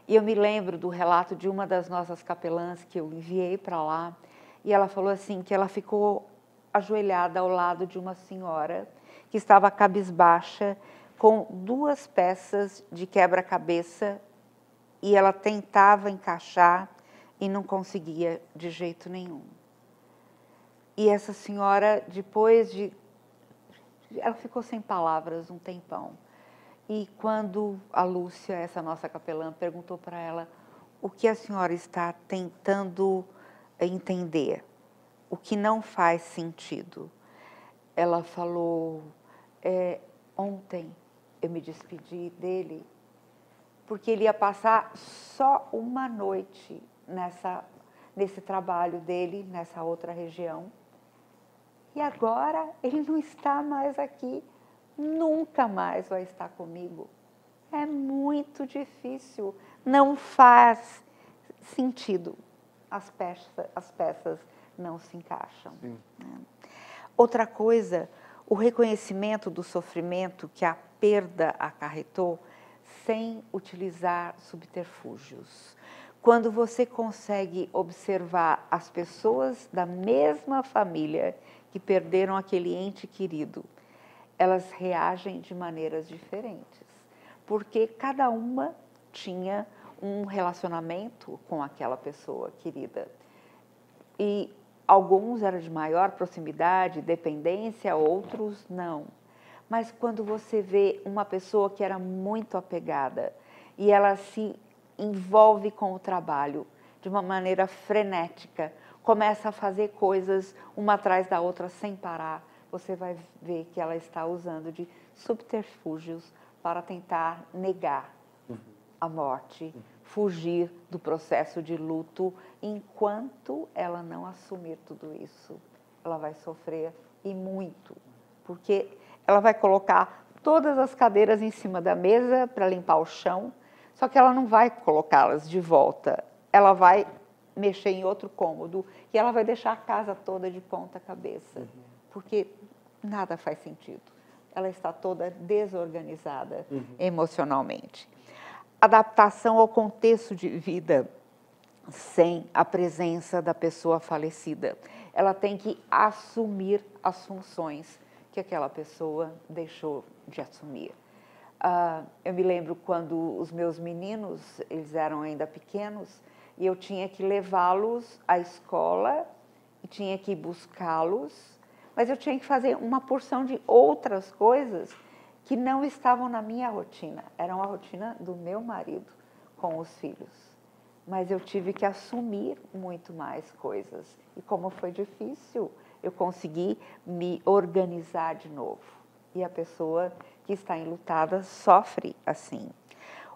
E eu me lembro do relato de uma das nossas capelãs que eu enviei para lá, e ela falou assim, que ela ficou ajoelhada ao lado de uma senhora que estava cabisbaixa, com 2 peças de quebra-cabeça, e ela tentava encaixar e não conseguia de jeito nenhum. E essa senhora, ela ficou sem palavras um tempão. E quando a Lúcia, essa nossa capelã, perguntou para ela o que a senhora está tentando entender, o que não faz sentido, ela falou, ontem eu me despedi dele, porque ele ia passar só uma noite nesse trabalho dele, nessa outra região. E agora ele não está mais aqui, nunca mais vai estar comigo. É muito difícil, não faz sentido. As peças não se encaixam. Sim. Outra coisa, o reconhecimento do sofrimento que a perda acarretou sem utilizar subterfúgios. Quando você consegue observar as pessoas da mesma família que perderam aquele ente querido, elas reagem de maneiras diferentes, porque cada uma tinha um relacionamento com aquela pessoa querida. E alguns eram de maior proximidade, dependência, outros não. Mas quando você vê uma pessoa que era muito apegada e ela se envolve com o trabalho de uma maneira frenética, começa a fazer coisas uma atrás da outra sem parar, você vai ver que ela está usando de subterfúgios para tentar negar a morte, fugir do processo de luto. Enquanto ela não assumir tudo isso, ela vai sofrer e muito, porque ela vai colocar todas as cadeiras em cima da mesa para limpar o chão, só que ela não vai colocá-las de volta, ela vai mexer em outro cômodo e ela vai deixar a casa toda de ponta cabeça, porque nada faz sentido. Ela está toda desorganizada emocionalmente. Adaptação ao contexto de vida sem a presença da pessoa falecida. Ela tem que assumir as funções que aquela pessoa deixou de assumir. Eu me lembro quando os meus meninos, eles eram ainda pequenos, e eu tinha que levá-los à escola e tinha que buscá-los, mas eu tinha que fazer uma porção de outras coisas que não estavam na minha rotina. Era uma rotina do meu marido com os filhos. Mas eu tive que assumir muito mais coisas. E como foi difícil, eu consegui me organizar de novo. E a pessoa que está enlutada sofre assim.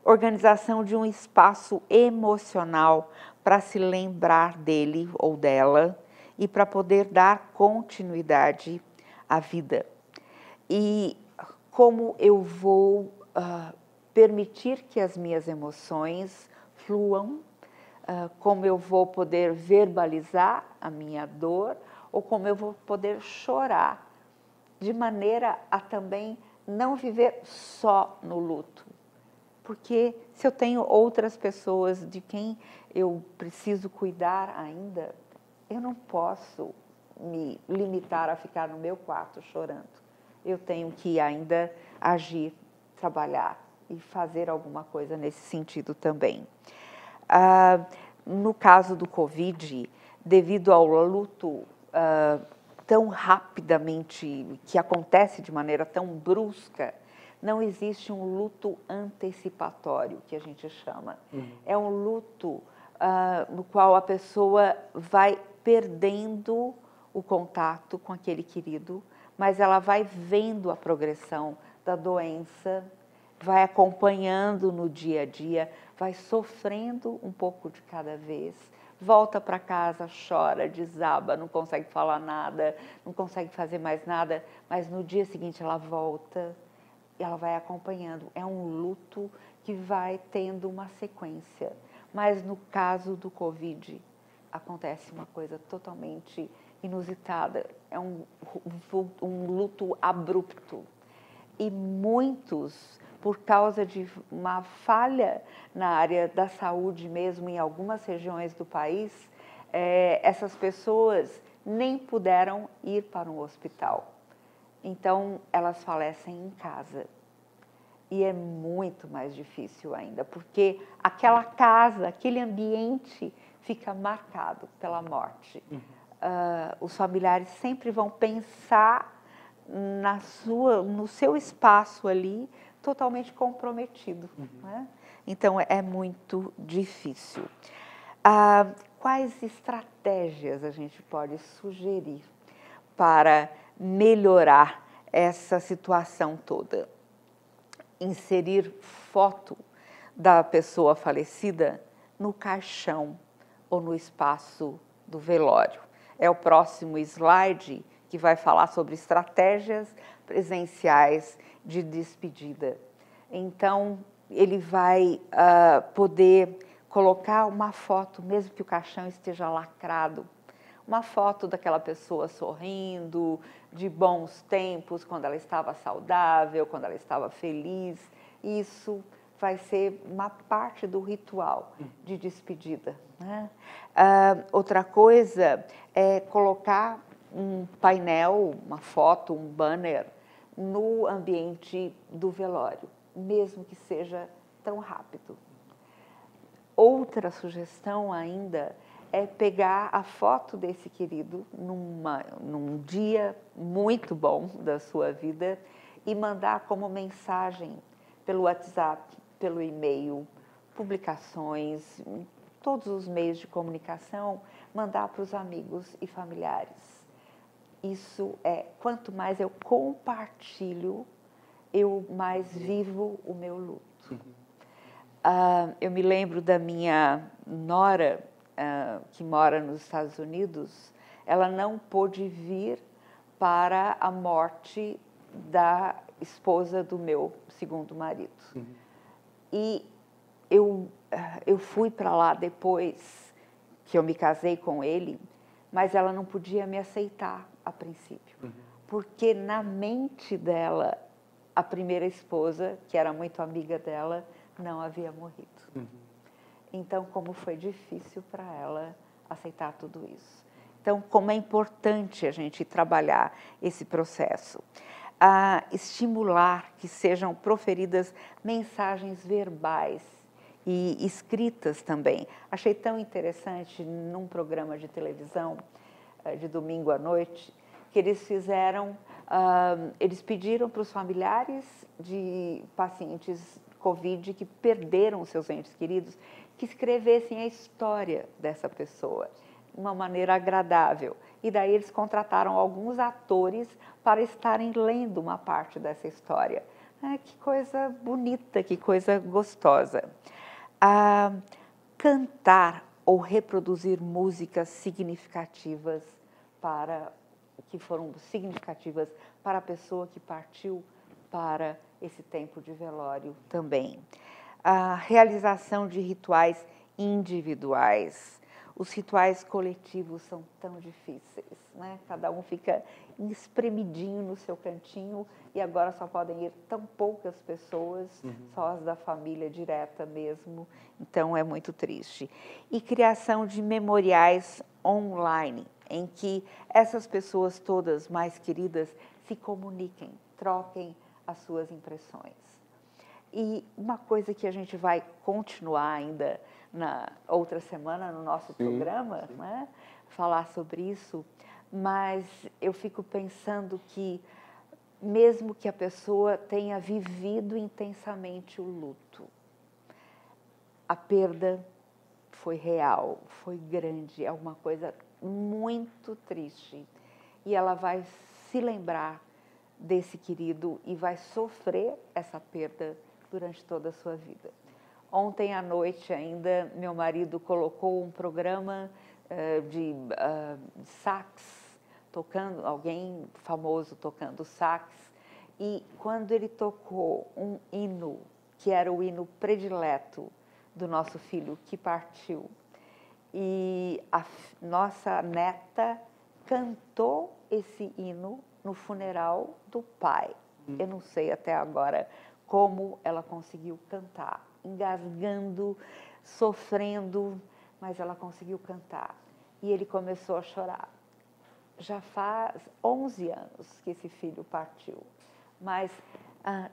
Organização de um espaço emocional para se lembrar dele ou dela e para poder dar continuidade à vida. E como eu vou permitir que as minhas emoções fluam, como eu vou poder verbalizar a minha dor, ou como eu vou poder chorar, de maneira a também não viver só no luto. Porque se eu tenho outras pessoas de quem eu preciso cuidar ainda, eu não posso me limitar a ficar no meu quarto chorando. Eu tenho que ainda agir, trabalhar e fazer alguma coisa nesse sentido também. No caso do Covid, devido ao luto tão rapidamente, que acontece de maneira tão brusca, não existe um luto antecipatório, que a gente chama. É um luto no qual a pessoa vai perdendo o contato com aquele querido, mas ela vai vendo a progressão da doença, vai acompanhando no dia a dia, vai sofrendo um pouco de cada vez, volta para casa, chora, desaba, não consegue falar nada, não consegue fazer mais nada, mas no dia seguinte ela volta e ela vai acompanhando. É um luto que vai tendo uma sequência. Mas no caso do Covid, acontece uma coisa totalmente inusitada. É um luto abrupto. E muitos, por causa de uma falha na área da saúde mesmo, em algumas regiões do país, essas pessoas nem puderam ir para um hospital. Então, elas falecem em casa. E é muito mais difícil ainda, porque aquela casa, aquele ambiente fica marcado pela morte. Os familiares sempre vão pensar no seu espaço ali, totalmente comprometido. Né? Então, é muito difícil. Quais estratégias a gente pode sugerir para melhorar essa situação toda? Inserir foto da pessoa falecida no caixão ou no espaço do velório. É o próximo slide que vai falar sobre estratégias presenciais de despedida. Então, ele vai poder colocar uma foto, mesmo que o caixão esteja lacrado, uma foto daquela pessoa sorrindo, de bons tempos, quando ela estava saudável, quando ela estava feliz. Isso vai ser uma parte do ritual de despedida. Né? Outra coisa é colocar um painel, uma foto, um banner no ambiente do velório, mesmo que seja tão rápido. Outra sugestão ainda é pegar a foto desse querido num dia muito bom da sua vida e mandar como mensagem pelo WhatsApp, pelo e-mail, publicações, todos os meios de comunicação, mandar para os amigos e familiares. Isso quanto mais eu compartilho, eu mais vivo o meu luto. Eu me lembro da minha nora, que mora nos Estados Unidos. Ela não pôde vir para a morte da esposa do meu segundo marido. E eu fui para lá depois que eu me casei com ele, mas ela não podia me aceitar a princípio, porque na mente dela, a primeira esposa, que era muito amiga dela, não havia morrido. Então, como foi difícil para ela aceitar tudo isso. Então, como é importante a gente trabalhar esse processo. Estimular que sejam proferidas mensagens verbais e escritas também. Achei tão interessante num programa de televisão de domingo à noite que eles fizeram, eles pediram para os familiares de pacientes Covid que perderam seus entes queridos que escrevessem a história dessa pessoa de uma maneira agradável. E daí eles contrataram alguns atores para estarem lendo uma parte dessa história. Que coisa bonita, que coisa gostosa. Cantar ou reproduzir músicas significativas que foram significativas para a pessoa que partiu para esse tempo de velório também. A realização de rituais individuais. os rituais coletivos são tão difíceis, né? Cada um fica espremidinho no seu cantinho e agora só podem ir tão poucas pessoas, só as da família direta mesmo, então é muito triste. E criação de memoriais online, em que essas pessoas todas mais queridas se comuniquem, troquem as suas impressões. E uma coisa que a gente vai continuar ainda na outra semana no nosso programa, né? Falar sobre isso, mas eu fico pensando que mesmo que a pessoa tenha vivido intensamente o luto, a perda foi real, foi grande, é uma coisa muito triste. E ela vai se lembrar desse querido e vai sofrer essa perda durante toda a sua vida. Ontem à noite ainda, meu marido colocou um programa de sax, tocando, alguém famoso tocando sax, e quando ele tocou um hino, que era o hino predileto do nosso filho que partiu, e a nossa neta cantou esse hino no funeral do pai. Eu não sei até agora como ela conseguiu cantar, engasgando, sofrendo, mas ela conseguiu cantar. E ele começou a chorar. Já faz 11 anos que esse filho partiu, mas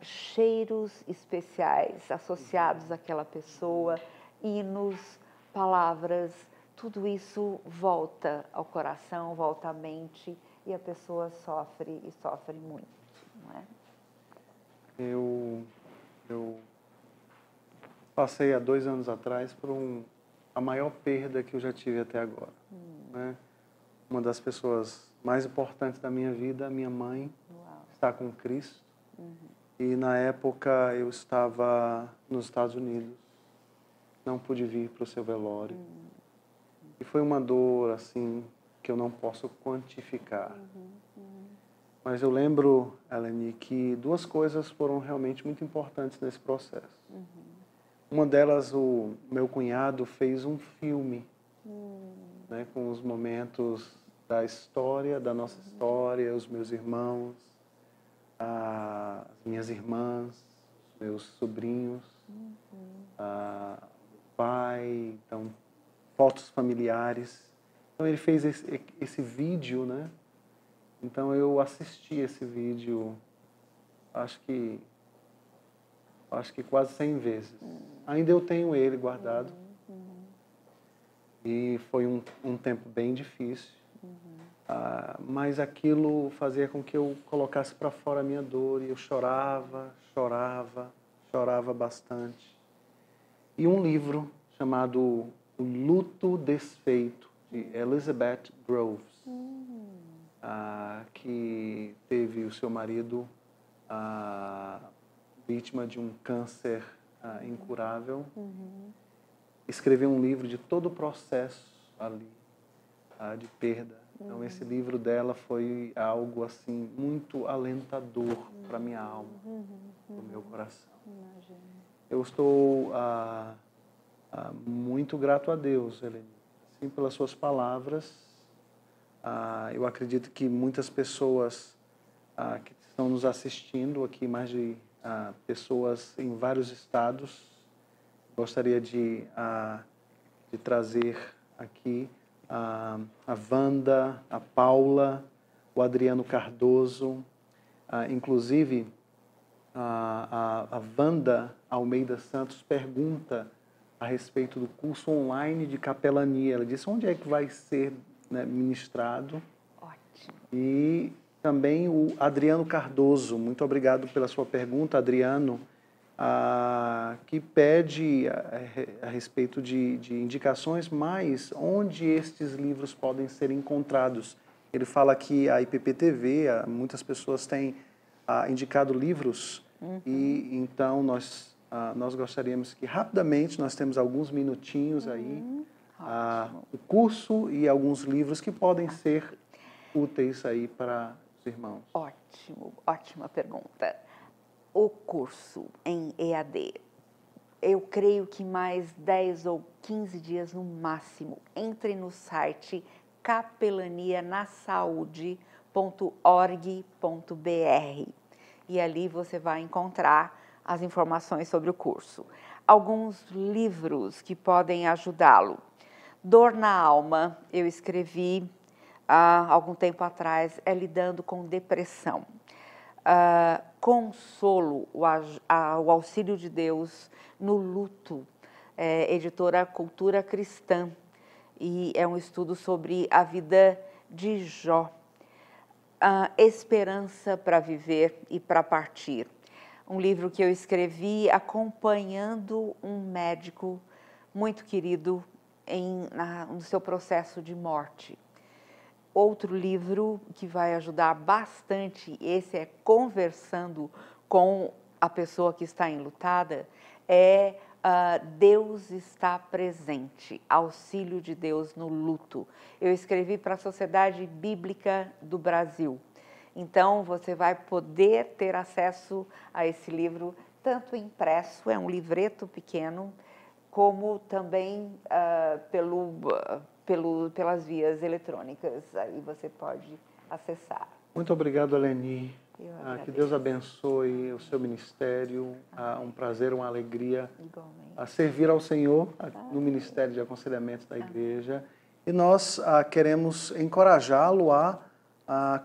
cheiros especiais associados àquela pessoa, hinos, palavras, tudo isso volta ao coração, volta à mente e a pessoa sofre e sofre muito, não é? Eu passei há 2 anos atrás por a maior perda que eu já tive até agora, né? Uma das pessoas mais importantes da minha vida, minha mãe, está com Cristo. E na época eu estava nos Estados Unidos, não pude vir para o seu velório. E foi uma dor assim que eu não posso quantificar. Mas eu lembro, Eleni, que 2 coisas foram realmente muito importantes nesse processo. Uma delas, o meu cunhado fez um filme, né, com os momentos da história, da nossa história, os meus irmãos, as minhas irmãs, os meus sobrinhos, o pai, então, fotos familiares. Então ele fez esse vídeo, né? Então eu assisti esse vídeo, acho que quase 100 vezes. Ainda eu tenho ele guardado. E foi um tempo bem difícil. Mas aquilo fazia com que eu colocasse para fora a minha dor. E eu chorava bastante. E um livro chamado O Luto Desfeito, de Elizabeth Groves, que teve o seu marido vítima de um câncer incurável. Escreveu um livro de todo o processo ali de perda. Então esse livro dela foi algo assim muito alentador para minha alma, para o meu coração. Eu estou muito grato a Deus, Helene, assim, pelas suas palavras. Eu acredito que muitas pessoas que estão nos assistindo aqui, mais de pessoas em vários estados, gostaria de trazer aqui a Wanda, a Paula, o Adriano Cardoso, inclusive a Wanda Almeida Santos pergunta a respeito do curso online de capelania. Ela disse onde é que vai ser, né, ministrado. Ótimo. E também o Adriano Cardoso, muito obrigado pela sua pergunta, Adriano, que pede a respeito de indicações, mas onde estes livros podem ser encontrados. Ele fala que a IPP-TV, muitas pessoas têm indicado livros, e então nós gostaríamos que rapidamente, nós temos alguns minutinhos aí, o curso e alguns livros que podem ser úteis aí para os irmãos. Ótimo, ótima pergunta. O curso em EAD, eu creio que mais 10 ou 15 dias no máximo. Entre no site capelanianasaude.org.br e ali você vai encontrar as informações sobre o curso. Alguns livros que podem ajudá-lo. Dor na Alma, eu escrevi há algum tempo atrás, é lidando com depressão. Consolo, o Auxílio de Deus no Luto, editora Cultura Cristã, e é um estudo sobre a vida de Jó. Esperança para Viver e para Partir, um livro que eu escrevi acompanhando um médico muito querido no seu processo de morte. Outro livro que vai ajudar bastante, esse é Conversando com a Pessoa que está enlutada, é Deus Está Presente, Auxílio de Deus no Luto. Eu escrevi para a Sociedade Bíblica do Brasil. Então, você vai poder ter acesso a esse livro, tanto impresso, é um livreto pequeno, como também pelas vias eletrônicas. Aí você pode acessar. Muito obrigado, Eleni. Que Deus abençoe o seu ministério. Um prazer, uma alegria a servir ao Senhor no Ministério de Aconselhamento da Igreja. E nós queremos encorajá-lo a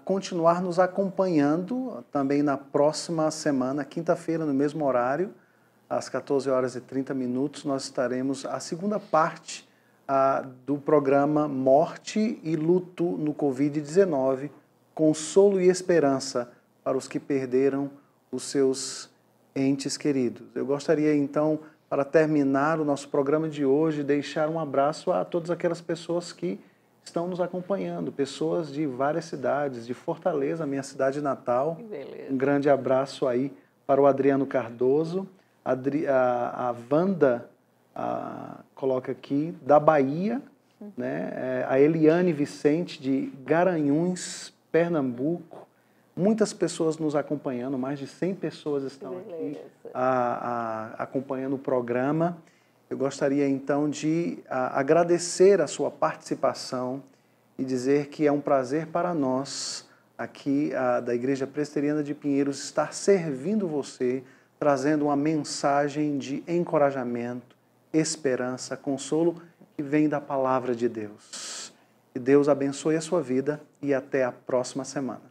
continuar nos acompanhando também na próxima semana, quinta-feira, no mesmo horário, às 14h30, nós estaremos a segunda parte do programa Morte e Luto no Covid-19, Consolo e Esperança para os que perderam os seus entes queridos. Eu gostaria então, para terminar o nosso programa de hoje, deixar um abraço a todas aquelas pessoas que estão nos acompanhando, pessoas de várias cidades, de Fortaleza, minha cidade natal. Que beleza. Um grande abraço aí para o Adriano Cardoso, a Wanda coloca aqui, da Bahia, né? A Eliane Vicente, de Garanhuns, Pernambuco. Muitas pessoas nos acompanhando, mais de 100 pessoas estão aqui acompanhando o programa. Eu gostaria então de agradecer a sua participação e dizer que é um prazer para nós, aqui da Igreja Presbiteriana de Pinheiros, estar servindo você, trazendo uma mensagem de encorajamento, esperança, consolo, que vem da Palavra de Deus. Que Deus abençoe a sua vida e até a próxima semana.